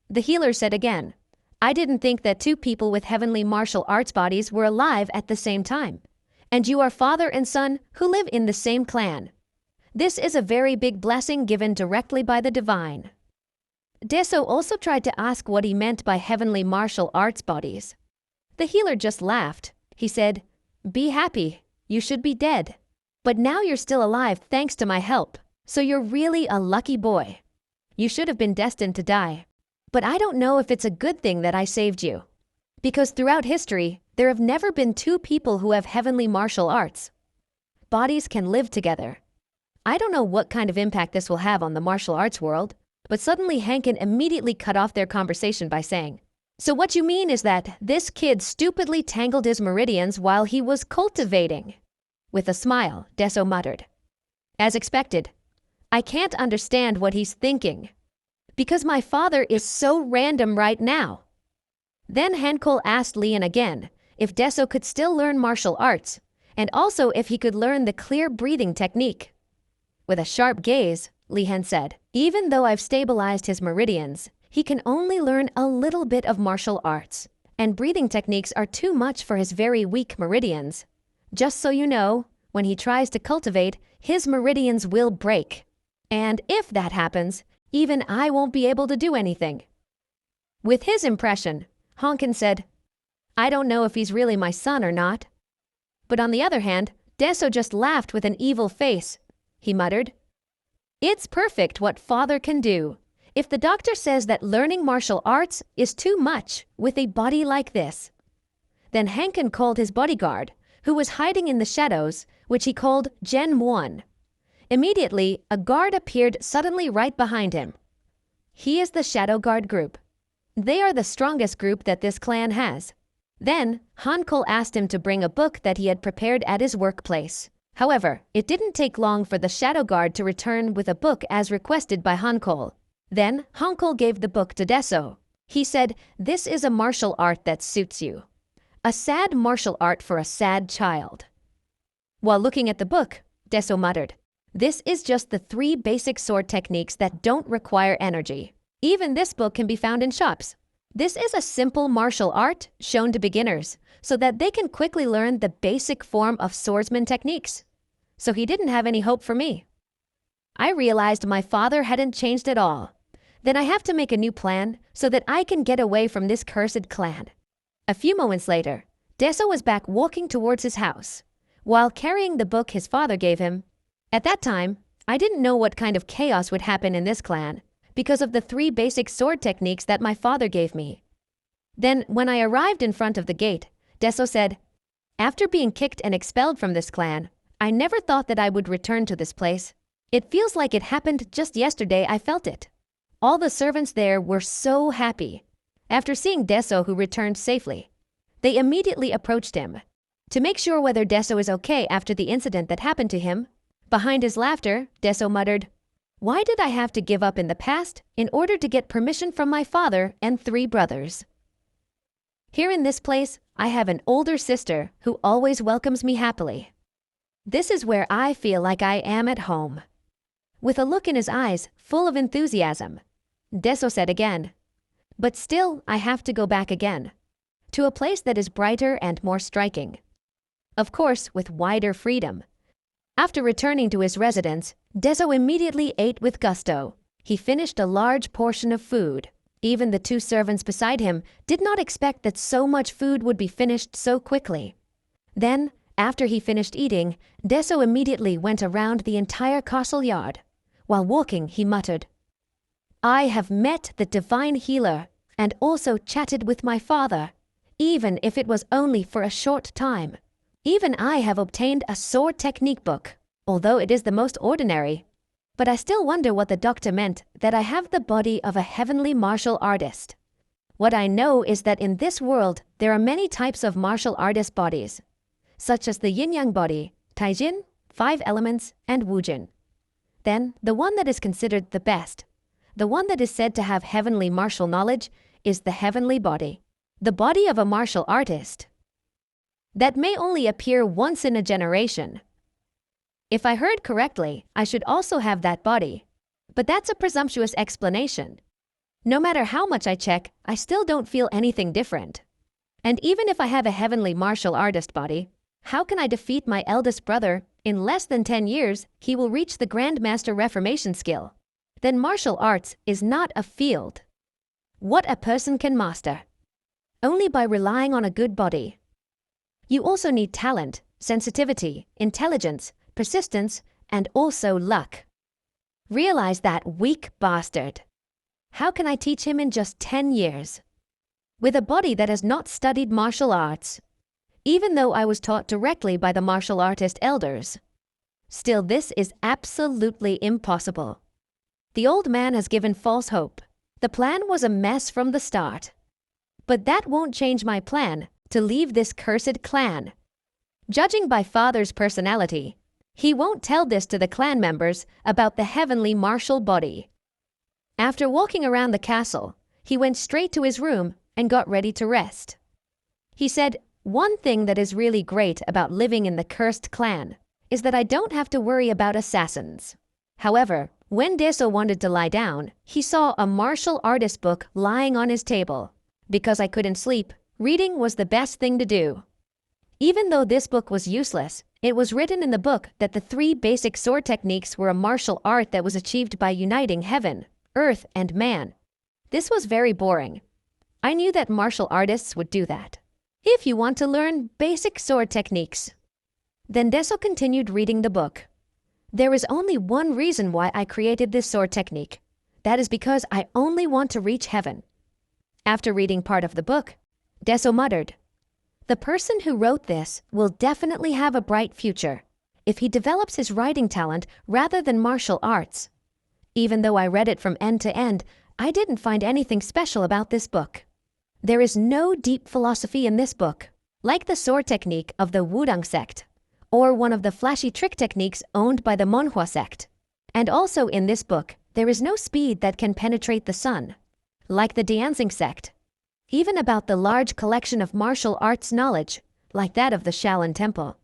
The healer said again, "I didn't think that 2 people with heavenly martial arts bodies were alive at the same time. And you are father and son who live in the same clan. This is a very big blessing given directly by the divine." Deso also tried to ask what he meant by heavenly martial arts bodies. The healer just laughed. He said, "Be happy, you should be dead. But now you're still alive thanks to my help, so you're really a lucky boy. You should have been destined to die. But I don't know if it's a good thing that I saved you. Because throughout history, there have never been 2 people who have heavenly martial arts. Bodies can live together. I don't know what kind of impact this will have on the martial arts world." But suddenly Hankin immediately cut off their conversation by saying, "So what you mean is that this kid stupidly tangled his meridians while he was cultivating?" With a smile, Deso muttered, "As expected. I can't understand what he's thinking. Because my father is so random right now." Then Hankol asked Lian again if Deso could still learn martial arts, and also if he could learn the clear breathing technique. With a sharp gaze, Lian said, "Even though I've stabilized his meridians, he can only learn a little bit of martial arts, and breathing techniques are too much for his very weak meridians. Just so you know, when he tries to cultivate, his meridians will break. And if that happens, even I won't be able to do anything." With his impression, Honkin said, "I don't know if he's really my son or not." But on the other hand, Deso just laughed with an evil face. He muttered, "It's perfect what father can do. If the doctor says that learning martial arts is too much with a body like this." Then Hankin called his bodyguard, who was hiding in the shadows, which he called Gen 1. Immediately, a guard appeared suddenly right behind him. He is the Shadow Guard group. They are the strongest group that this clan has. Then, Hankol asked him to bring a book that he had prepared at his workplace. However, it didn't take long for the Shadow Guard to return with a book as requested by Hankol. Then, Hankol gave the book to Deso. He said, "This is a martial art that suits you. A sad martial art for a sad child." While looking at the book, Deso muttered, "This is just the 3 basic sword techniques that don't require energy. Even this book can be found in shops. This is a simple martial art shown to beginners, so that they can quickly learn the basic form of swordsman techniques." So he didn't have any hope for me. I realized my father hadn't changed at all. Then I have to make a new plan so that I can get away from this cursed clan. A few moments later, Deso was back walking towards his house, while carrying the book his father gave him. At that time, I didn't know what kind of chaos would happen in this clan, because of the 3 basic sword techniques that my father gave me. Then, when I arrived in front of the gate, Deso said, "After being kicked and expelled from this clan, I never thought that I would return to this place. It feels like it happened just yesterday. I felt it." All the servants there were so happy. After seeing Deso, who returned safely, they immediately approached him to make sure whether Deso is okay after the incident that happened to him. Behind his laughter, Deso muttered, "Why did I have to give up in the past in order to get permission from my father and 3 brothers? Here in this place, I have an older sister who always welcomes me happily. This is where I feel like I am at home." With a look in his eyes full of enthusiasm, Deso said again, "But still, I have to go back again, to a place that is brighter and more striking. Of course, with wider freedom." After returning to his residence, Deso immediately ate with gusto. He finished a large portion of food. Even the 2 servants beside him did not expect that so much food would be finished so quickly. Then, after he finished eating, Deso immediately went around the entire castle yard. While walking, he muttered, "I have met the divine healer and also chatted with my father, even if it was only for a short time. Even I have obtained a sword technique book, although it is the most ordinary. But I still wonder what the doctor meant that I have the body of a heavenly martial artist. What I know is that in this world there are many types of martial artist bodies, such as the yin-yang body, taijin, 5 elements, and wujin. Then, the one that is considered the best, the one that is said to have heavenly martial knowledge, is the heavenly body. the body of a martial artist. That may only appear once in a generation. If I heard correctly, I should also have that body. But that's a presumptuous explanation. No matter how much I check, I still don't feel anything different. And even if I have a heavenly martial artist body, how can I defeat my eldest brother? In less than 10 years, he will reach the Grandmaster Reformation skill. Then martial arts is not a field. What a person can master. Only by relying on a good body. You also need talent, sensitivity, intelligence, persistence, and also luck. Realize that, weak bastard. How can I teach him in just 10 years? With a body that has not studied martial arts. Even though I was taught directly by the martial artist elders. Still, this is absolutely impossible. The old man has given false hope. The plan was a mess from the start. But that won't change my plan to leave this cursed clan. Judging by father's personality, he won't tell this to the clan members about the heavenly martial body. After walking around the castle, he went straight to his room and got ready to rest. He said, "One thing that is really great about living in the cursed clan is that I don't have to worry about assassins." However, when Deso wanted to lie down, he saw a martial artist book lying on his table. Because I couldn't sleep, reading was the best thing to do. Even though this book was useless, it was written in the book that the 3 basic sword techniques were a martial art that was achieved by uniting heaven, earth, and man. This was very boring. I knew that martial artists would do that. If you want to learn basic sword techniques. Then Deso continued reading the book. There is only one reason why I created this sword technique. That is because I only want to reach heaven. After reading part of the book, Deso muttered, "The person who wrote this will definitely have a bright future if he develops his writing talent rather than martial arts." Even though I read it from end to end, I didn't find anything special about this book. There is no deep philosophy in this book, like the sword technique of the Wudang sect, or one of the flashy trick techniques owned by the Manhwa sect. And also in this book, there is no speed that can penetrate the sun, like the Dancing sect. Even about the large collection of martial arts knowledge, like that of the Shaolin Temple.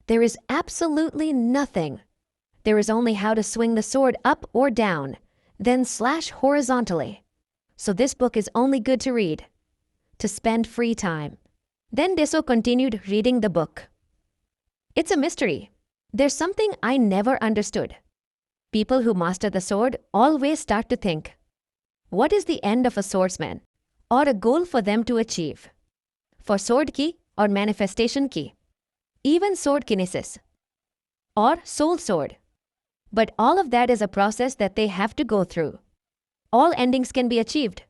There is absolutely nothing. There is only how to swing the sword up or down, then slash horizontally. So this book is only good to read, to spend free time. Then Deso continued reading the book. It's a mystery. There's something I never understood. People who master the sword always start to think, what is the end of a swordsman? Or a goal for them to achieve? For sword ki or manifestation ki? Even sword kinesis. Or soul sword. But all of that is a process that they have to go through. All endings can be achieved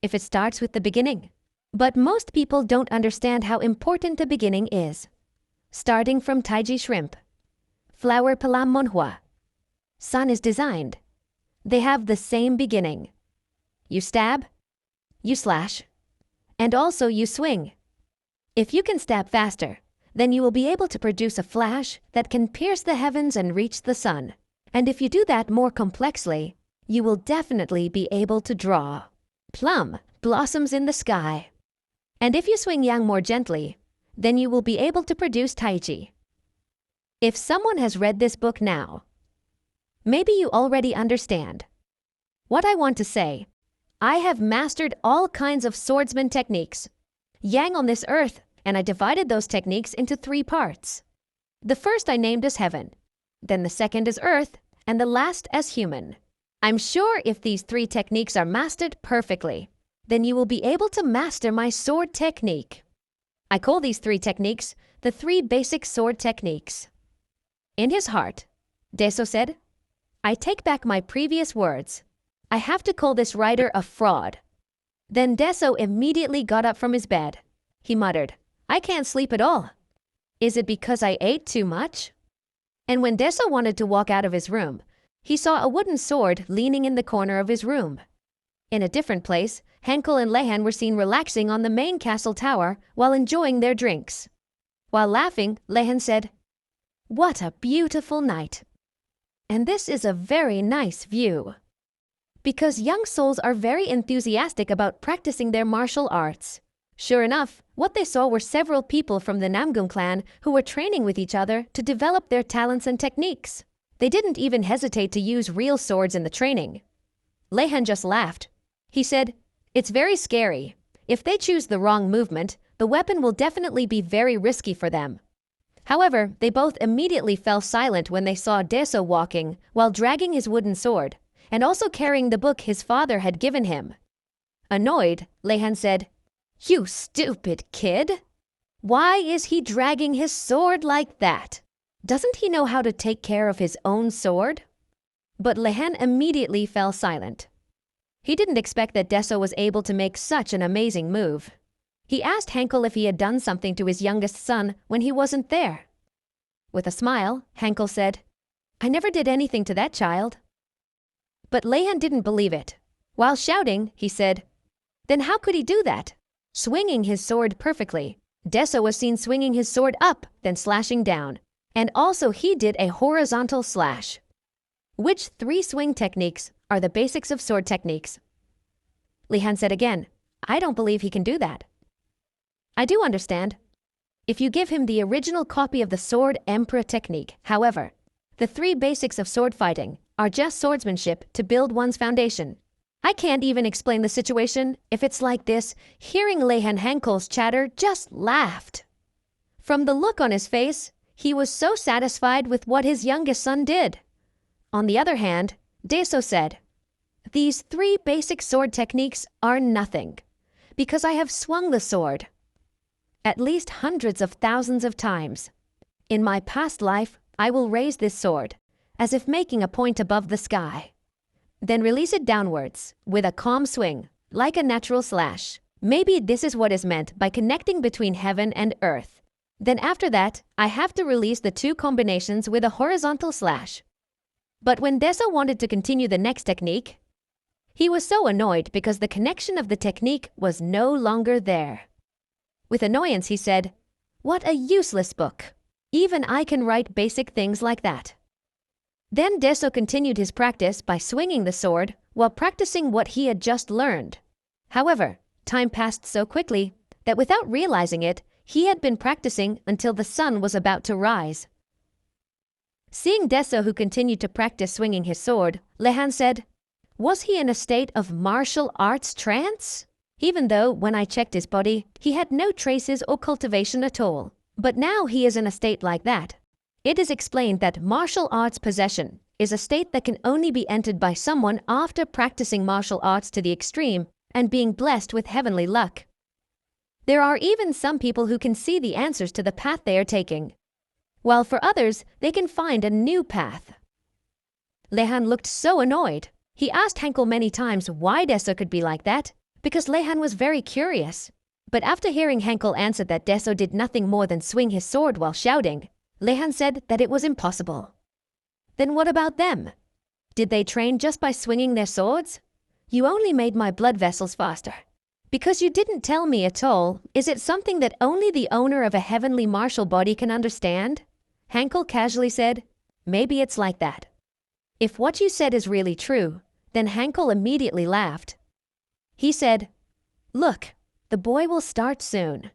if it starts with the beginning. But most people don't understand how important the beginning is. Starting from Taiji shrimp, flower palam monhua, sun is designed. They have the same beginning. You stab, you slash, and also you swing. If you can stab faster, then you will be able to produce a flash that can pierce the heavens and reach the sun. And if you do that more complexly, you will definitely be able to draw plum blossoms in the sky. And if you swing yang more gently, then you will be able to produce taiji. If someone has read this book now, maybe you already understand. What I want to say, I have mastered all kinds of swordsman techniques, yang on this earth, and I divided those techniques into 3 parts. The first I named as heaven, then the second as earth, and the last as human. I'm sure if these 3 techniques are mastered perfectly, then you will be able to master my sword technique. I call these 3 techniques the 3 basic sword techniques. In his heart, Deso said, I take back my previous words. I have to call this writer a fraud. Then Deso immediately got up from his bed. He muttered, I can't sleep at all. Is it because I ate too much? And when Deso wanted to walk out of his room, he saw a wooden sword leaning in the corner of his room. In a different place, Henkel and Lehan were seen relaxing on the main castle tower while enjoying their drinks. While laughing, Lehan said, What a beautiful night. And this is a very nice view. Because young souls are very enthusiastic about practicing their martial arts. Sure enough, what they saw were several people from the Namgung clan who were training with each other to develop their talents and techniques. They didn't even hesitate to use real swords in the training. Lehan just laughed. He said, "It's very scary. If they choose the wrong movement, the weapon will definitely be very risky for them." However, they both immediately fell silent when they saw Deso walking while dragging his wooden sword, and also carrying the book his father had given him. Annoyed, Lehan said, "You stupid kid! Why is he dragging his sword like that? Doesn't he know how to take care of his own sword?" But Lehan immediately fell silent. He didn't expect that Deso was able to make such an amazing move. He asked Henkel if he had done something to his youngest son when he wasn't there. With a smile, Henkel said, "I never did anything to that child." But Lehan didn't believe it. While shouting, he said, "Then how could he do that?" Swinging his sword perfectly, Deso was seen swinging his sword up, then slashing down. And also he did a horizontal slash. Which 3 swing techniques are the basics of sword techniques? Lehan said again, "I don't believe he can do that." "I do understand. If you give him the original copy of the sword emperor technique, however, the 3 basics of sword fighting are just swordsmanship to build one's foundation. I can't even explain the situation if it's like this." Hearing Lehan Henkel's chatter, just laughed. From the look on his face, he was so satisfied with what his youngest son did. On the other hand, Deso said, "These 3 basic sword techniques are nothing, because I have swung the sword at least hundreds of thousands of times. In my past life, I will raise this sword, as if making a point above the sky. Then release it downwards, with a calm swing, like a natural slash. Maybe this is what is meant by connecting between heaven and earth. Then after that, I have to release the 2 combinations with a horizontal slash." But when Deso wanted to continue the next technique, he was so annoyed because the connection of the technique was no longer there. With annoyance, he said, "What a useless book. Even I can write basic things like that." Then Deso continued his practice by swinging the sword while practicing what he had just learned. However, time passed so quickly that without realizing it, he had been practicing until the sun was about to rise. Seeing Deso, who continued to practice swinging his sword, Lehan said, "Was he in a state of martial arts trance?" Even though, when I checked his body, he had no traces or cultivation at all. But now he is in a state like that. It is explained that martial arts possession is a state that can only be entered by someone after practicing martial arts to the extreme and being blessed with heavenly luck. There are even some people who can see the answers to the path they are taking, while for others, they can find a new path. Lehan looked so annoyed. He asked Henkel many times why Deso could be like that, because Lehan was very curious. But after hearing Henkel answer that Deso did nothing more than swing his sword while shouting, Lehan said that it was impossible. Then what about them? Did they train just by swinging their swords? You only made my blood vessels faster. Because you didn't tell me at all, is it something that only the owner of a heavenly martial body can understand? Henkel casually said, "Maybe it's like that." If what you said is really true, then Henkel immediately laughed. He said, "Look, the boy will start soon.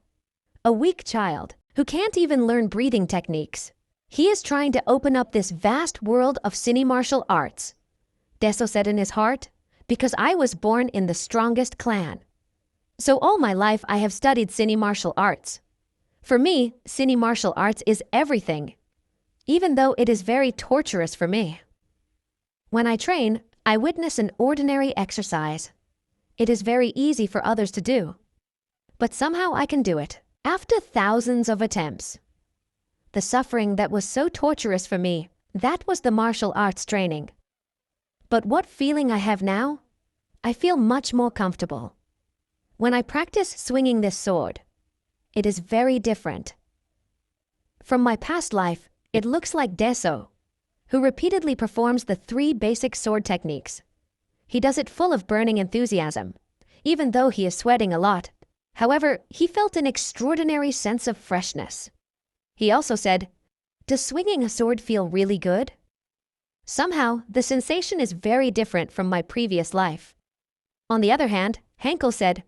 A weak child who can't even learn breathing techniques. He is trying to open up this vast world of cine martial arts." Deso said in his heart, "Because I was born in the strongest clan. So all my life I have studied cine martial arts. For me, cine martial arts is everything, even though it is very torturous for me. When I train, I witness an ordinary exercise. It is very easy for others to do. But somehow I can do it, after thousands of attempts. The suffering that was so torturous for me, that was the martial arts training. But what feeling I have now? I feel much more comfortable. When I practice swinging this sword, it is very different. From my past life, it looks like Deso, who repeatedly performs the 3 basic sword techniques. He does it full of burning enthusiasm, even though he is sweating a lot. However, he felt an extraordinary sense of freshness. He also said, "Does swinging a sword feel really good?" Somehow, the sensation is very different from my previous life. On the other hand, Henkel said,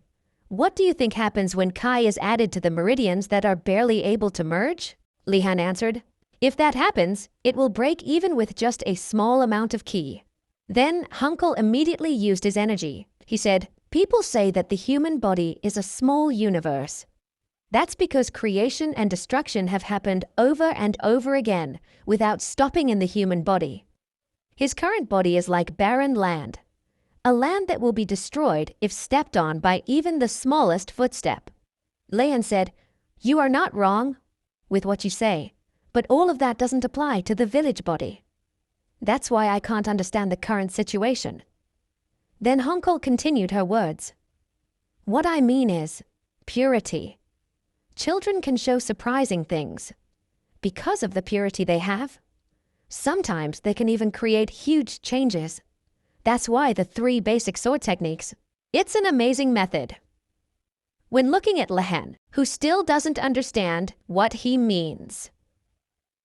What do you think happens when Chi is added to the meridians that are barely able to merge? Lihan answered. If that happens, it will break even with just a small amount of Qi. Then Hunkel immediately used his energy. He said, people say that the human body is a small universe. That's because creation and destruction have happened over and over again without stopping in the human body. His current body is like barren land, a land that will be destroyed if stepped on by even the smallest footstep. Lihan said, you are not wrong with what you say, but all of that doesn't apply to the village body. That's why I can't understand the current situation. Then Hunkel continued her words. What I mean is purity. Children can show surprising things. Because of the purity they have, sometimes they can even create huge changes. That's why the 3 basic sword techniques, it's an amazing method. When looking at Lihan, who still doesn't understand what he means,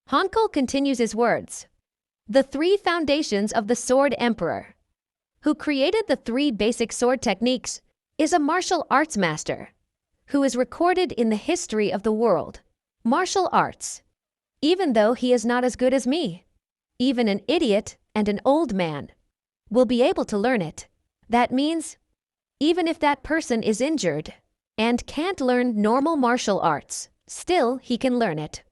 Hunkel continues his words. The 3 foundations of the Sword Emperor, who created the 3 basic sword techniques, is a martial arts master, who is recorded in the history of the world. Martial arts. Even though he is not as good as me, even an idiot and an old man will be able to learn it. That means, even if that person is injured and can't learn normal martial arts, still he can learn it.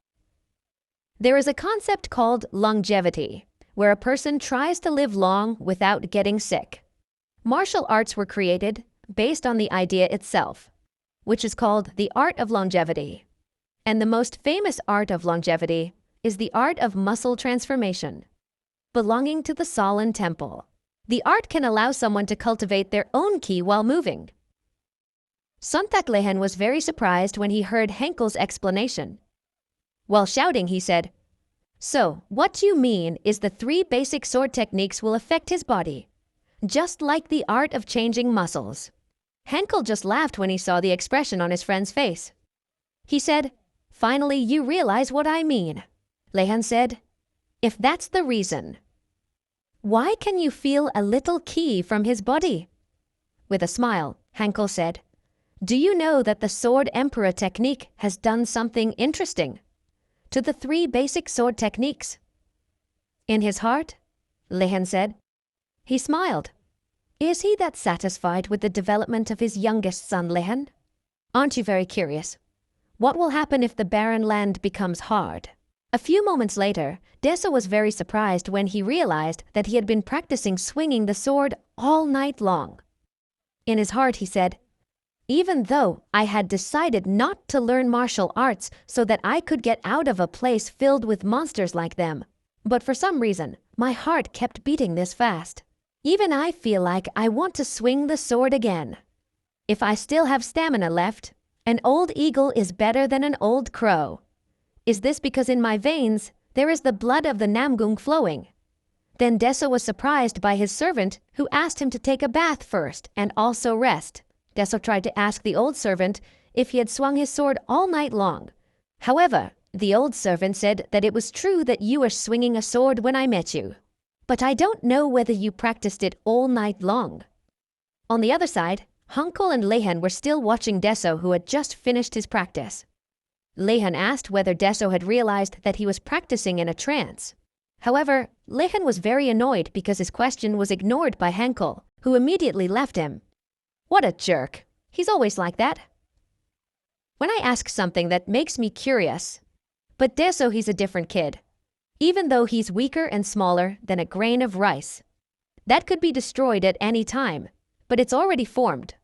There is a concept called longevity, where a person tries to live long without getting sick. Martial arts were created based on the idea itself, which is called the art of longevity. And the most famous art of longevity is the art of muscle transformation, belonging to the Solon Temple. The art can allow someone to cultivate their own Qi while moving. Sontak Lihan was very surprised when he heard Henkel's explanation. While shouting, he said, so, what you mean is the 3 basic sword techniques will affect his body, just like the art of changing muscles. Henkel just laughed when he saw the expression on his friend's face. He said, finally you realize what I mean. Lihan said, if that's the reason, why can you feel a little Qi from his body? With a smile, Henkel said, do you know that the Sword Emperor technique has done something interesting to the 3 basic sword techniques? In his heart, Lihan said. He smiled. Is he that satisfied with the development of his youngest son, Lihan? Aren't you very curious? What will happen if the barren land becomes hard? A few moments later, Deso was very surprised when he realized that he had been practicing swinging the sword all night long. In his heart, he said, even though I had decided not to learn martial arts so that I could get out of a place filled with monsters like them, but for some reason, my heart kept beating this fast. Even I feel like I want to swing the sword again. If I still have stamina left, an old eagle is better than an old crow. Is this because in my veins there is the blood of the Namgung flowing? Then Deso was surprised by his servant, who asked him to take a bath first and also rest. Deso tried to ask the old servant if he had swung his sword all night long. However, the old servant said that it was true that you were swinging a sword when I met you, but I don't know whether you practiced it all night long. On the other side, Hunkel and Lihan were still watching Deso, who had just finished his practice. Lihan asked whether Deso had realized that he was practicing in a trance. However, Lihan was very annoyed because his question was ignored by Hunkel, who immediately left him. What a jerk. He's always like that. When I ask something that makes me curious, but Deso, he's a different kid. Even though he's weaker and smaller than a grain of rice. That could be destroyed at any time, but it's already formed.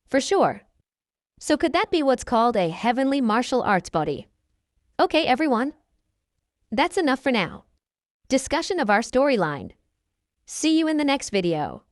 For sure. So could that be what's called a heavenly martial arts body? Okay, everyone. That's enough for now. Discussion of our storyline. See you in the next video.